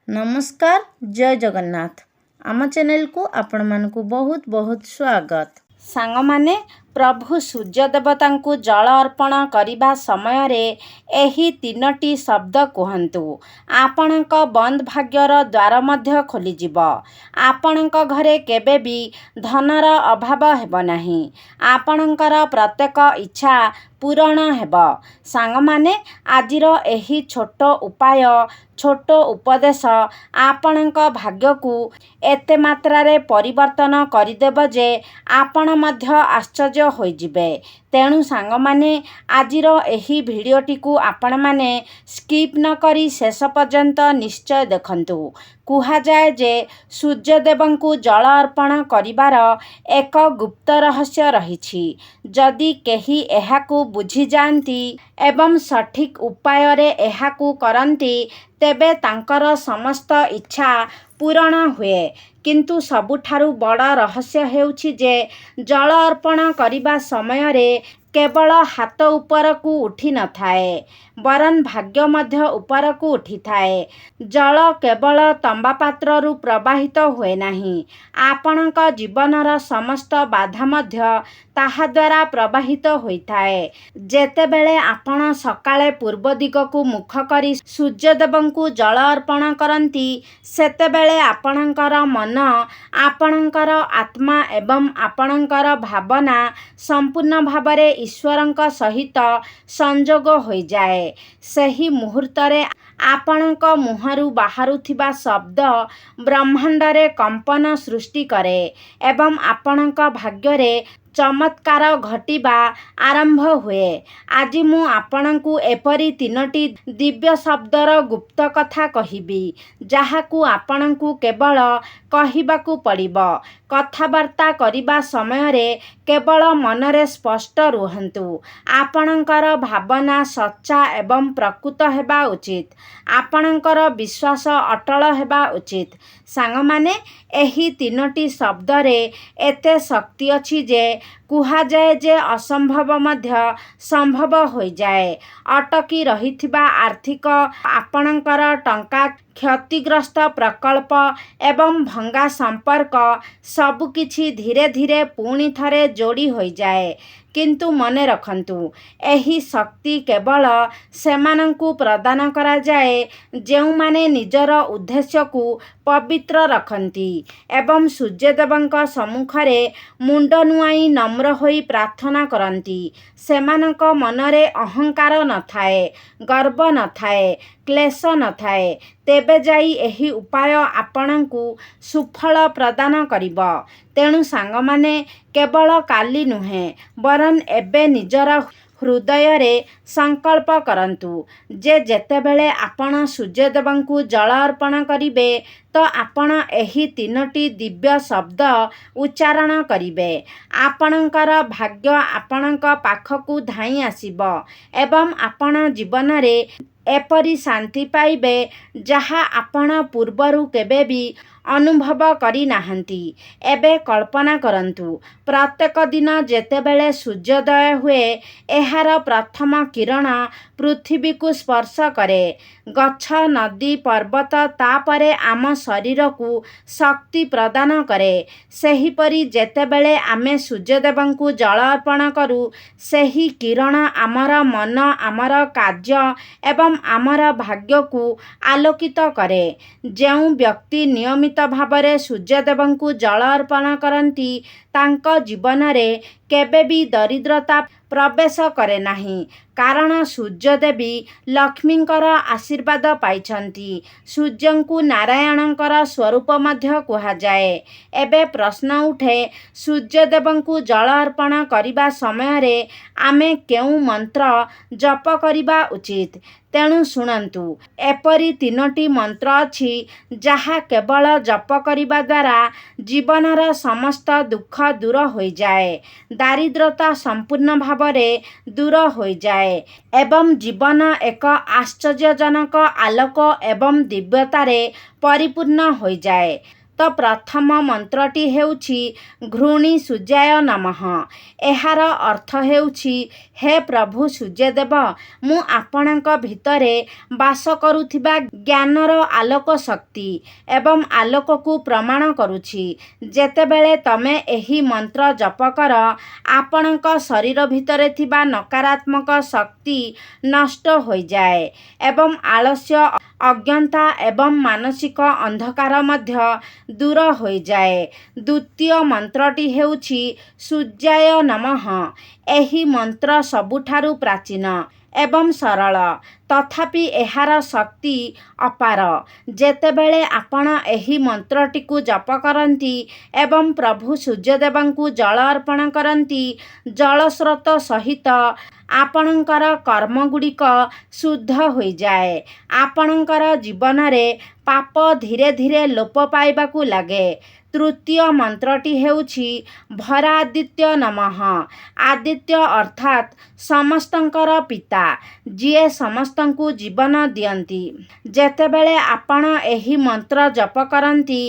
नमस्कार जय जगन्नाथ आम चैनल को आपण मानकु बहुत बहुत स्वागत। सांग माने प्रभु सूर्य देवता को जल अर्पण करने समय एही तीनोटी शब्द कहतु आपणक बंद भाग्यर द्वार मध्य खोलीजिब। आपणक घरे केबे भी धनर अभाव हेब नाही। आपणकर प्रत्येक इच्छा पूरण हेब। सांग माने आजिर एही छोट उपाय छोट उपदेश आपणक भाग्य को एते मात्रारे परिवर्तन करदेव जे आपण मध्य आश्चर्य होइजिबे। तेणु सांग माने आजिर एही भिडियोटी को आपण माने स्किप न करी शेष पर्यंत निश्चय देखंतु। कुहा जाए जे सूर्यदेवंकु जल अर्पण करिबार एक गुप्त रहस्य रहिछि। जदि केही एहाकु बुझी जांती एवं सठिक उपाय रे एहाकु करंती तेबे तांकर समस्त इच्छा पूरण हुए। किंतु सबुठारु बड़ रहस्य हेउछि जे जल अर्पण करिबा समय रे केवल हाथ उपरकू उठी न थाए वरन भाग्य मध्य उपरकू उठी थाए। जल केवल तंबा पात्ररु प्रवाहित हुए नाही। आपणक जीवनर समस्त बाधा मध्य ताहा द्वारा प्रवाहित होइथाए। जेतेबेले आपण सकाळे पूर्व दिगकू मुख करी सूर्यदेवंकु जल अर्पण करंती सेतेबेले आपणकर मन आपणकर आत्मा एवं आपणकर भावना संपूर्ण भावरे ईश्वरंक सहित संजोग हो जाए। सही मुहूर्तरे आपणक मुहरु बाहरुथिबा शब्द ब्रह्मांडरे कंपन सृष्टि करे एवं आपणक भाग्यरे चमत्कार घटिबा आरंभ हुए। आज मु आपणकु एपरी तीनोटी दिव्य शब्दर गुप्त कथा कहिबी जाहाकू आपणकु केवल कहिबाकू पड़िबो। कथावार्ता करिबा समय रे केवल मनरे स्पष्ट रुहंतु। आपणकर भावना सच्चा एवं प्रकृत हेबा उचित। आपणकर विश्वास अटल हेबा उचित। सांग माने एही तीनोटी शब्द रे एते शक्ति अछि जे कुहा जाए जे असंभव मध्य संभव हो जाए। अटकी रहिथिबा आर्थिक आपणकर टंका क्षतिग्रस्त प्रकल्प एवं भंगा संपर्क सबुकिछि धीरे धीरे पुणी थरे जोड़ी हो जाए। किंतु मने रखंतु एही शक्ति केवल सेमानंकु प्रदान करा जाए जेउ माने निजर उद्देश्य को पवित्र रखंती एवं सूर्यदेवंक सम्मुखरे मुंड नुआई नम्र होई प्रार्थना करंती। सेमानंक मनरे अहंकार न थाए गर्व न थाए क्लेश न थाए तेबे जाई एही उपाय आपणंकु सुफल प्रदान करिब। तेणु सांग माने केवल काली नुहे वरन एबे निजर हृदय रे संकल्प करंतु जे जेतेबेले आपण सूर्यदेवंकु जल अर्पण करिबे तो आपण एही तीनोटी दिव्य शब्द उच्चारण करिबे। आपणकर भाग्य आपणक पाखकू धाई आसीबो एवं आपण जीवन रे एपरी शांति पाइबे जहा आपण पूर्वरु केबे भी अनुभव करी नाहंती। एबे कल्पना करंतु प्रत्येक दिन जेतेबेले सूर्योदय हुए एहार प्रथम किरण पृथ्वी को स्पर्श करे। गछ नदी पर्वत तापरे आम शरीर को शक्ति प्रदान करे। सेहीपरि जेतेबेले आमे सूर्यदेवंकु जल अर्पण करू सेही किरण आमर मन आमर कार्य एवं आमर भाग्य को आलोकित करे। जेउ व्यक्ति नियमित भावरे सूर्यदेवंकु जल अर्पण करंती तांको जीवन रे केबे भी दरिद्रता प्रवेश करे नाही। कारण सूर्यदेवी लक्ष्मींकर आशीर्वाद पाइछंती। सूर्यंकु नारायणंकर स्वरूप मध्य कुहा जाए। एबे प्रश्न उठे सूर्यदेवंकु जल अर्पण करिबा समय रे आमे केउ मंत्र जप करिबा उचित। तेणु शुणंतु एपरी तीनोटी मंत्र अछि जहा केवल जप करिबा द्वारा जीवनर समस्त दुख दूर हो जाए। दारिद्रता संपूर्ण भावरे दूर हो जाए एवं जीवन एक आश्चर्यजनक आलोक एवं दिव्यतारे परिपूर्ण हो जाए। ତ ପ୍ରଥମ ମନ୍ତ୍ରଟି ହେଉଛି ଘୃଣୀ ସୂର୍ଯ୍ୟାୟ ନମଃ। ଏହାର ଅର୍ଥ ହେଉଛି, ହେ ପ୍ରଭୁ ସୂର୍ଯ୍ୟଦେବ, ମୁଁ ଆପଣଙ୍କ ଭିତରେ ବାସ କରୁଥିବା ଜ୍ଞାନର ଆଲୋକ ଶକ୍ତି ଏବଂ ଆଲୋକକୁ ପ୍ରମାଣ କରୁଛି। ଯେତେବେଳେ ତମେ ଏହି ମନ୍ତ୍ର ଜପ କର, ଆପଣଙ୍କ ଶରୀର ଭିତରେ ଥିବା ନକାରାତ୍ମକ ଶକ୍ତି ନଷ୍ଟ ହୋଇଯାଏ ଏବଂ ଆଳସ୍ୟ, ଅଜ୍ଞତା ଏବଂ ମାନସିକ ଅନ୍ଧକାର ମଧ୍ୟ ଦୂର ହୋଇଯାଏ। ଦ୍ୱିତୀୟ ମନ୍ତ୍ରଟି ହେଉଛି ସୂର୍ଯ୍ୟାୟ ନମଃ। ଏହି ମନ୍ତ୍ର ସବୁଠାରୁ ପ୍ରାଚୀନ ଏବଂ ସରଳ, ତଥାପି ଏହାର ଶକ୍ତି ଅପାର। ଯେତେବେଳେ ଆପଣ ଏହି ମନ୍ତ୍ରଟିକୁ ଜପ କରନ୍ତି ଏବଂ ପ୍ରଭୁ ସୂର୍ଯ୍ୟଦେବଙ୍କୁ ଜଳ ଅର୍ପଣ କରନ୍ତି, ଜଳ ସ୍ରୋତ ସହିତ ଆପଣଙ୍କର କର୍ମଗୁଡ଼ିକ ଶୁଦ୍ଧ ହୋଇଯାଏ। ଆପଣଙ୍କର ଜୀବନରେ ପାପ ଧୀରେ ଧୀରେ ଲୋପ ପାଇବାକୁ ଲାଗେ। ତୃତୀୟ ମନ୍ତ୍ରଟି ହେଉଛି ଭରାଦିତ୍ୟ ନମଃ। ଆଦିତ୍ୟ ଅର୍ଥାତ୍ ସମସ୍ତଙ୍କର ପିତା, ଯିଏ ସମସ୍ତଙ୍କୁ ଜୀବନ ଦିଅନ୍ତି। ଯେତେବେଳେ ଆପଣ ଏହି ମନ୍ତ୍ର ଜପ କରନ୍ତି,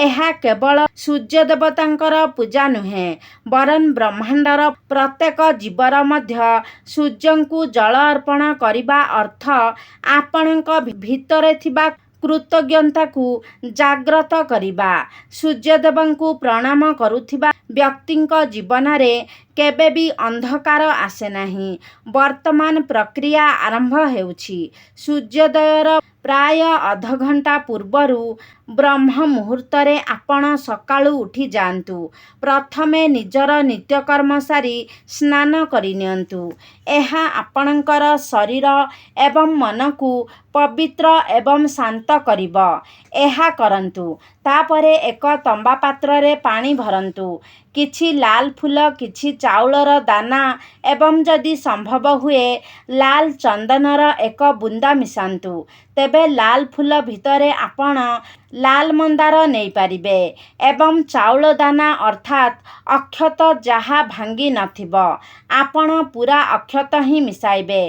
ଏହା କେବଳ ସୂର୍ଯ୍ୟ ଦେବତାଙ୍କର ପୂଜା ନୁହେଁ, ବରଂ ବ୍ରହ୍ମାଣ୍ଡର ପ୍ରତ୍ୟେକ ଜୀବର ମଧ୍ୟ ସୂର୍ଯ୍ୟଙ୍କୁ ଜଳ ଅର୍ପଣ କରିବା ଅର୍ଥ ଆପଣଙ୍କ ଭିତରେ ଥିବା କୃତଜ୍ଞତାକୁ ଜାଗ୍ରତ କରିବା। ସୂର୍ଯ୍ୟଦେବଙ୍କୁ ପ୍ରଣାମ କରୁଥିବା ବ୍ୟକ୍ତିଙ୍କ ଜୀବନରେ କେବେ ବି ଅନ୍ଧକାର ଆସେ ନାହିଁ। ବର୍ତ୍ତମାନ ପ୍ରକ୍ରିୟା ଆରମ୍ଭ ହେଉଛି। ସୂର୍ଯ୍ୟୋଦୟର ପ୍ରାୟ ଅଧଘଣ୍ଟା ପୂର୍ବରୁ ବ୍ରହ୍ମ ମୁହୂର୍ତ୍ତରେ ଆପଣ ସକାଳୁ ଉଠି ଯାଆନ୍ତୁ। ପ୍ରଥମେ ନିଜର ନିତ୍ୟକର୍ମ ସାରି ସ୍ନାନ କରିନିଅନ୍ତୁ। ଏହା ଆପଣଙ୍କର ଶରୀର ଏବଂ ମନକୁ ପବିତ୍ର ଏବଂ ଶାନ୍ତ କରିବ। ଏହା କରନ୍ତୁ। ତାପରେ ଏକ ତମ୍ବା ପାତ୍ରରେ ପାଣି ଭରନ୍ତୁ। କିଛି ଲାଲ ଫୁଲ, କିଛି ଚାଉଳର ଦାନା ଏବଂ ଯଦି ସମ୍ଭବ ହୁଏ ଲାଲ ଚନ୍ଦନର ଏକ ବୁନ୍ଦା ମିଶାନ୍ତୁ। ତେବେ ଲାଲ ଫୁଲ ଭିତରେ ଆପଣ ଲାଲ ମନ୍ଦାର ନେଇପାରିବେ ଏବଂ ଚାଉଳ ଦାନା ଅର୍ଥାତ୍ ଅକ୍ଷତ ଯାହା ଭାଙ୍ଗି ନଥିବ, ଆପଣ ପୂରା ଅକ୍ଷତ ହିଁ ମିଶାଇବେ।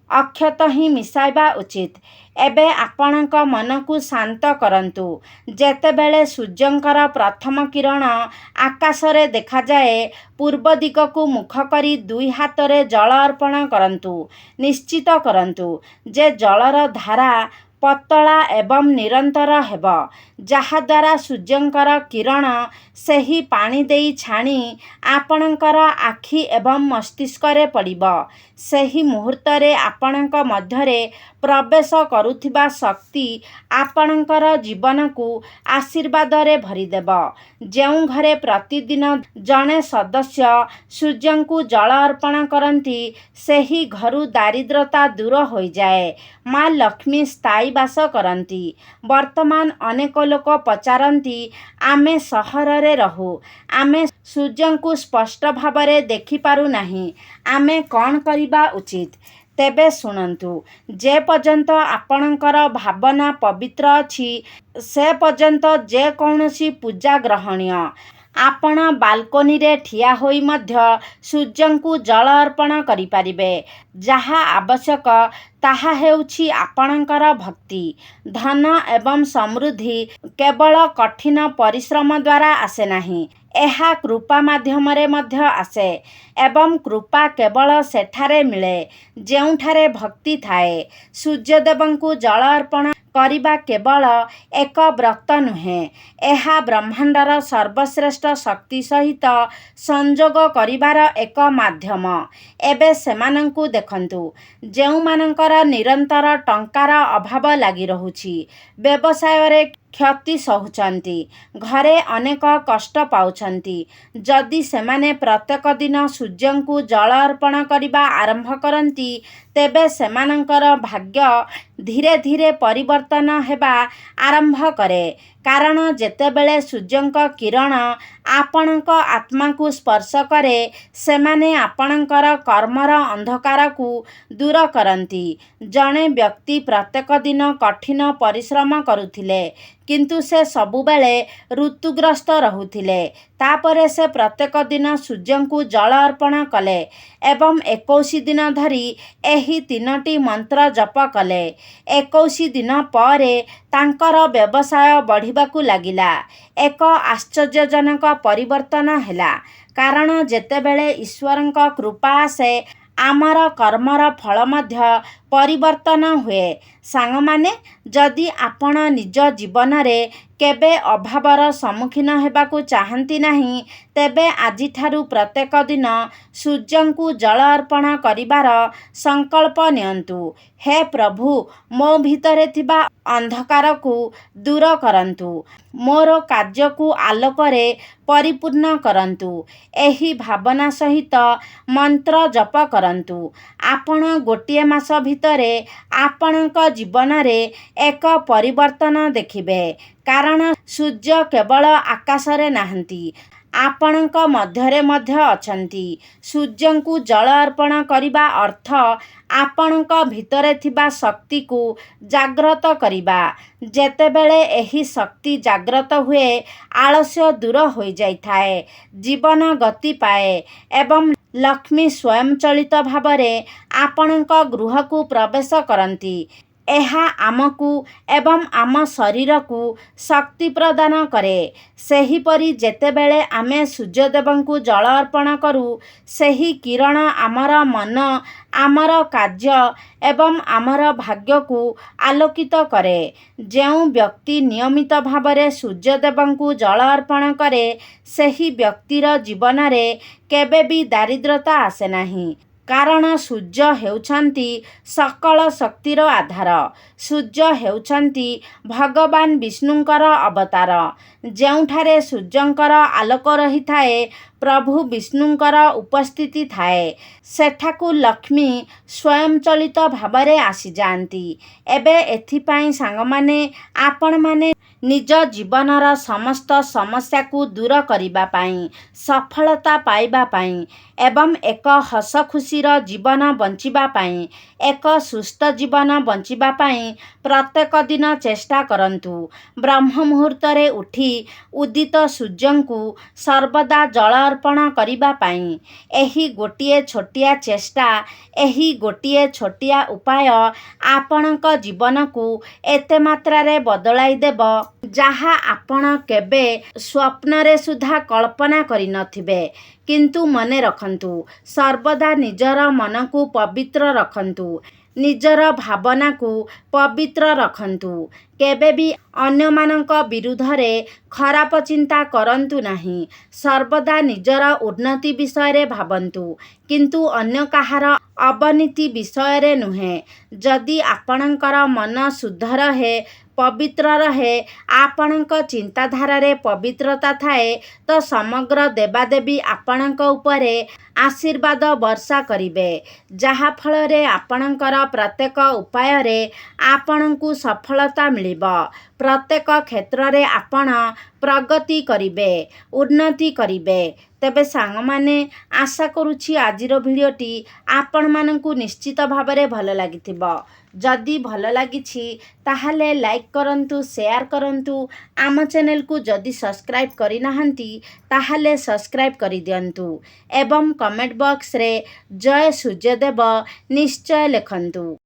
ଅକ୍ଷତ ହିଁ ମିଶାଇବା ଉଚିତ। ଏବେ ଆପଣଙ୍କ ମନକୁ ଶାନ୍ତ କରନ୍ତୁ। ଯେତେବେଳେ ସୂର୍ଯ୍ୟଙ୍କର ପ୍ରଥମ କିରଣ ଆକାଶରେ ଦେଖାଯାଏ, ପୂର୍ବ ଦିଗକୁ ମୁଖ କରି ଦୁଇ ହାତରେ ଜଳ ଅର୍ପଣ କରନ୍ତୁ। ନିଶ୍ଚିତ କରନ୍ତୁ ଯେ ଜଳର ଧାରା ପତଳା ଏବଂ ନିରନ୍ତର ହେବ, ଯାହାଦ୍ୱାରା ସୂର୍ଯ୍ୟଙ୍କର କିରଣ ସେହି ପାଣି ଦେଇ ଛାଣି ଆପଣଙ୍କର ଆଖି ଏବଂ ମସ୍ତିଷ୍କରେ ପଡ଼ିବ। ସେହି ମୁହୂର୍ତ୍ତରେ ଆପଣଙ୍କ ମଧ୍ୟରେ ପ୍ରବେଶ କରୁଥିବା ଶକ୍ତି ଆପଣଙ୍କର ଜୀବନକୁ ଆଶୀର୍ବାଦରେ ଭରିଦେବ। ଯେଉଁ ଘରେ ପ୍ରତିଦିନ ଜଣେ ସଦସ୍ୟ ସୂର୍ଯ୍ୟଙ୍କୁ ଜଳ ଅର୍ପଣ କରନ୍ତି, ସେହି ଘରୁ ଦାରିଦ୍ର୍ୟତା ଦୂର ହୋଇଯାଏ। ମା ଲକ୍ଷ୍ମୀ ସ୍ଥାୟୀ ବାସ କରନ୍ତି। ବର୍ତ୍ତମାନ ଅନେକ ଲୋକ ପଚାରନ୍ତି, ଆମେ ସହରରେ ରହୁ, ଆମେ ସୂର୍ଯ୍ୟଙ୍କୁ ସ୍ପଷ୍ଟ ଭାବରେ ଦେଖିପାରୁନାହିଁ, ଆମେ କ'ଣ କରିବା ଉଚିତ? ତେବେ ଶୁଣନ୍ତୁ, ଯେ ପର୍ଯ୍ୟନ୍ତ ଆପଣଙ୍କର ଭାବନା ପବିତ୍ର ଅଛି, ସେ ପର୍ଯ୍ୟନ୍ତ ଯେକୌଣସି ପୂଜା ଗ୍ରହଣୀୟ। ଆପଣ ବାଲକୋନିରେ ଠିଆ ହୋଇ ମଧ୍ୟ ସୂର୍ଯ୍ୟଙ୍କୁ ଜଳ ଅର୍ପଣ କରିପାରିବେ। ଯାହା ଆବଶ୍ୟକ ତାହା ହେଉଛି ଆପଣଙ୍କର ଭକ୍ତି। ଧନ ଏବଂ ସମୃଦ୍ଧି କେବଳ କଠିନ ପରିଶ୍ରମ ଦ୍ୱାରା ଆସେ ନାହିଁ, ଏହା କୃପା ମାଧ୍ୟମରେ ମଧ୍ୟ ଆସେ ଏବଂ କୃପା କେବଳ ସେଠାରେ ମିଳେ ଯେଉଁଠାରେ ଭକ୍ତି ଥାଏ। ସୂର୍ଯ୍ୟଦେବଙ୍କୁ ଜଳ ଅର୍ପଣ କରିବା କେବଳ ଏକ ବ୍ରତ ନୁହେଁ, ଏହା ବ୍ରହ୍ମାଣ୍ଡର ସର୍ବଶ୍ରେଷ୍ଠ ଶକ୍ତି ସହିତ ସଂଯୋଗ କରିବାର ଏକ ମାଧ୍ୟମ। ଏବେ ସେମାନଙ୍କୁ ଦେଖନ୍ତୁ, ଯେଉଁମାନଙ୍କର ନିରନ୍ତର ଟଙ୍କାର ଅଭାବ ଲାଗି ରହୁଛି, ବ୍ୟବସାୟରେ କ୍ଷତି ସହୁଛନ୍ତି, ଘରେ ଅନେକ କଷ୍ଟ ପାଉଛନ୍ତି। ଯଦି ସେମାନେ ପ୍ରତ୍ୟେକ ଦିନ ସୂର୍ଯ୍ୟଙ୍କୁ ଜଳ ଅର୍ପଣ କରିବା ଆରମ୍ଭ କରନ୍ତି, ତେବେ ସେମାନଙ୍କର ଭାଗ୍ୟ ଧୀରେ ଧୀରେ ପରିବର୍ତ୍ତନ ହେବା ଆରମ୍ଭ କରେ। କାରଣ ଯେତେବେଳେ ସୂର୍ଯ୍ୟଙ୍କ କିରଣ ଆପଣଙ୍କ ଆତ୍ମାକୁ ସ୍ପର୍ଶ କରେ, ସେମାନେ ଆପଣଙ୍କର କର୍ମର ଅନ୍ଧକାରକୁ ଦୂର କରନ୍ତି। ଜଣେ ବ୍ୟକ୍ତି ପ୍ରତ୍ୟେକ ଦିନ କଠିନ ପରିଶ୍ରମ କରୁଥିଲେ, କିନ୍ତୁ ସେ ସବୁବେଳେ ଋତୁଗ୍ରସ୍ତ ରହୁଥିଲେ। ତାପରେ ସେ ପ୍ରତ୍ୟେକ ଦିନ ସୂର୍ଯ୍ୟଙ୍କୁ ଜଳ ଅର୍ପଣ କଲେ ଏବଂ 21 ଦିନ ଧରି ଏହି 3ଟି ମନ୍ତ୍ର ଜପ କଲେ। 21 ଦିନ ପରେ ତାଙ୍କର ବ୍ୟବସାୟ ବଢ଼ିବାକୁ ଲାଗିଲା। ଏକ ଆଶ୍ଚର୍ଯ୍ୟଜନକ ପରିବର୍ତ୍ତନ ହେଲା, କାରଣ ଯେତେବେଳେ ଈଶ୍ୱରଙ୍କ କୃପା ଆସେ, ଆମର କର୍ମର ଫଳ ମଧ୍ୟ ପରିବର୍ତ୍ତନ ହୁଏ। ସାଙ୍ଗମାନେ, ଯଦି ଆପଣ ନିଜ ଜୀବନରେ କେବେ ଅଭାବର ସମ୍ମୁଖୀନ ହେବାକୁ ଚାହାନ୍ତି ନାହିଁ, ତେବେ ଆଜିଠାରୁ ପ୍ରତ୍ୟେକ ଦିନ ସୂର୍ଯ୍ୟଙ୍କୁ ଜଳ ଅର୍ପଣ କରିବାର ସଂକଳ୍ପ ନିଅନ୍ତୁ। ହେ ପ୍ରଭୁ, ମୋ ଭିତରେ ଥିବା ଅନ୍ଧକାରକୁ ଦୂର କରନ୍ତୁ। ମୋର କାର୍ଯ୍ୟକୁ ଆଲୋକରେ ପରିପୂର୍ଣ୍ଣ କରନ୍ତୁ। ଏହି ଭାବନା ସହିତ ମନ୍ତ୍ର ଜପ କରନ୍ତୁ। ଆପଣ ଗୋଟିଏ ମାସ ଭିତରେ ଆପଣଙ୍କ ଜୀବନରେ ଏକ ପରିବର୍ତ୍ତନ ଦେଖିବେ, କାରଣ ସୂର୍ଯ୍ୟ କେବଳ ଆକାଶରେ ନାହାନ୍ତି, ଆପଣଙ୍କ ମଧ୍ୟରେ ମଧ୍ୟ ଅଛନ୍ତି। ସୂର୍ଯ୍ୟଙ୍କୁ ଜଳ ଅର୍ପଣ କରିବା ଅର୍ଥ ଆପଣଙ୍କ ଭିତରେ ଥିବା ଶକ୍ତିକୁ ଜାଗ୍ରତ କରିବା। ଯେତେବେଳେ ଏହି ଶକ୍ତି ଜାଗ୍ରତ ହୁଏ, ଆଳସ୍ୟ ଦୂର ହୋଇଯାଇଥାଏ, ଜୀବନ ଗତି ପାଏ ଏବଂ ଲକ୍ଷ୍ମୀ ସ୍ୱୟଂଚାଳିତ ଭାବରେ ଆପଣଙ୍କ ଗୃହକୁ ପ୍ରବେଶ କରନ୍ତି। ଏହା ଆମକୁ ଏବଂ ଆମ ଶରୀରକୁ ଶକ୍ତି ପ୍ରଦାନ କରେ। ସେହିପରି ଯେତେବେଳେ ଆମେ ସୂର୍ଯ୍ୟଦେବଙ୍କୁ ଜଳ ଅର୍ପଣ କରୁ, ସେହି କିରଣ ଆମର ମନ, ଆମର କାର୍ଯ୍ୟ ଏବଂ ଆମର ଭାଗ୍ୟକୁ ଆଲୋକିତ କରେ। ଯେଉଁ ବ୍ୟକ୍ତି ନିୟମିତ ଭାବରେ ସୂର୍ଯ୍ୟଦେବଙ୍କୁ ଜଳ ଅର୍ପଣ କରେ, ସେହି ବ୍ୟକ୍ତିର ଜୀବନରେ କେବେ ବି ଦାରିଦ୍ର୍ୟତା ଆସେ ନାହିଁ, କାରଣ ସୂର୍ଯ୍ୟ ହେଉଛନ୍ତି ସକଳ ଶକ୍ତିର ଆଧାର। ସୂର୍ଯ୍ୟ ହେଉଛନ୍ତି ଭଗବାନ ବିଷ୍ଣୁଙ୍କର ଅବତାର। ଯେଉଁଠାରେ ସୂର୍ଯ୍ୟଙ୍କର ଆଲୋକ ରହିଥାଏ, ପ୍ରଭୁ ବିଷ୍ଣୁଙ୍କର ଉପସ୍ଥିତି ଥାଏ। ସେଠାକୁ ଲକ୍ଷ୍ମୀ ସ୍ୱୟଂଚାଳିତ ଭାବରେ ଆସିଯାଆନ୍ତି। ଏବେ ଏଥିପାଇଁ ସାଙ୍ଗମାନେ, ଆପଣମାନେ ନିଜ ଜୀବନର ସମସ୍ତ ସମସ୍ୟାକୁ ଦୂର କରିବା ପାଇଁ, ସଫଳତା ପାଇବା ପାଇଁ ଏବଂ ଏକ ହସଖୁସିର ଜୀବନ ବଞ୍ଚିବା ପାଇଁ, ଏକ ସୁସ୍ଥ ଜୀବନ ବଞ୍ଚିବା ପାଇଁ ପ୍ରତ୍ୟେକ ଦିନ ଚେଷ୍ଟା କରନ୍ତୁ। ବ୍ରହ୍ମ ମୁହୂର୍ତ୍ତରେ ଉଠି ଉଦିତ ସୂର୍ଯ୍ୟଙ୍କୁ ସର୍ବଦା ଜଳ ଅର୍ପଣ କରିବା ପାଇଁ। ଏହି ଗୋଟିଏ ଛୋଟିଆ ଚେଷ୍ଟା, ଏହି ଗୋଟିଏ ଛୋଟିଆ ଉପାୟ ଆପଣଙ୍କ ଜୀବନକୁ ଏତେ ମାତ୍ରାରେ ବଦଳାଇ ଦେବ, ଯାହା ଆପଣ କେବେ ସ୍ୱପ୍ନରେ ସୁଦ୍ଧା କଳ୍ପନା କରିନଥିବେ। କିନ୍ତୁ ମନେ ରଖନ୍ତୁ, ସର୍ବଦା ନିଜର ମନକୁ ପବିତ୍ର ରଖନ୍ତୁ, ନିଜର ଭାବନାକୁ ପବିତ୍ର ରଖନ୍ତୁ। କେବେ ବି ଅନ୍ୟମାନଙ୍କ ବିରୁଦ୍ଧରେ ଖରାପ ଚିନ୍ତା କରନ୍ତୁ ନାହିଁ। ସର୍ବଦା ନିଜର ଉନ୍ନତି ବିଷୟରେ ଭାବନ୍ତୁ, କିନ୍ତୁ ଅନ୍ୟ କାହାର ଅବନତି ବିଷୟରେ ନୁହେଁ। ଯଦି ଆପଣଙ୍କର ମନ ଶୁଦ୍ଧ ରହେ, ପବିତ୍ର ରହେ, ଆପଣଙ୍କ ଚିନ୍ତାଧାରାରେ ପବିତ୍ରତା ଥାଏ, ତ ସମଗ୍ର ଦେବାଦେବୀ ଆପଣଙ୍କ ଉପରେ ଆଶୀର୍ବାଦ ବର୍ଷା କରିବେ, ଯାହାଫଳରେ ଆପଣଙ୍କର ପ୍ରତ୍ୟେକ ଉପାୟରେ ଆପଣଙ୍କୁ ସଫଳତା ମିଳିବ। ପ୍ରତ୍ୟେକ କ୍ଷେତ୍ରରେ ଆପଣ ପ୍ରଗତି କରିବେ, ଉନ୍ନତି କରିବେ। ତେବେ ସାଙ୍ଗମାନେ, ଆଶା କରୁଛି ଆଜିର ଭିଡ଼ିଓଟି ଆପଣମାନଙ୍କୁ ନିଶ୍ଚିତ ଭାବରେ ଭଲ ଲାଗିଥିବ। ଯଦି ଭଲ ଲାଗିଛି, ତାହେଲେ ଲାଇକ୍ କରନ୍ତୁ, ସେୟାର କରନ୍ତୁ। ଆମ ଚ୍ୟାନେଲକୁ ଯଦି ସବସ୍କ୍ରାଇବ୍ କରିନାହାନ୍ତି, ତାହେଲେ ସବସ୍କ୍ରାଇବ୍ କରିଦିଅନ୍ତୁ ଏବଂ କମେଣ୍ଟ ବକ୍ସରେ ଜୟ ସୂର୍ଯ୍ୟଦେବ ନିଶ୍ଚୟ ଲେଖନ୍ତୁ।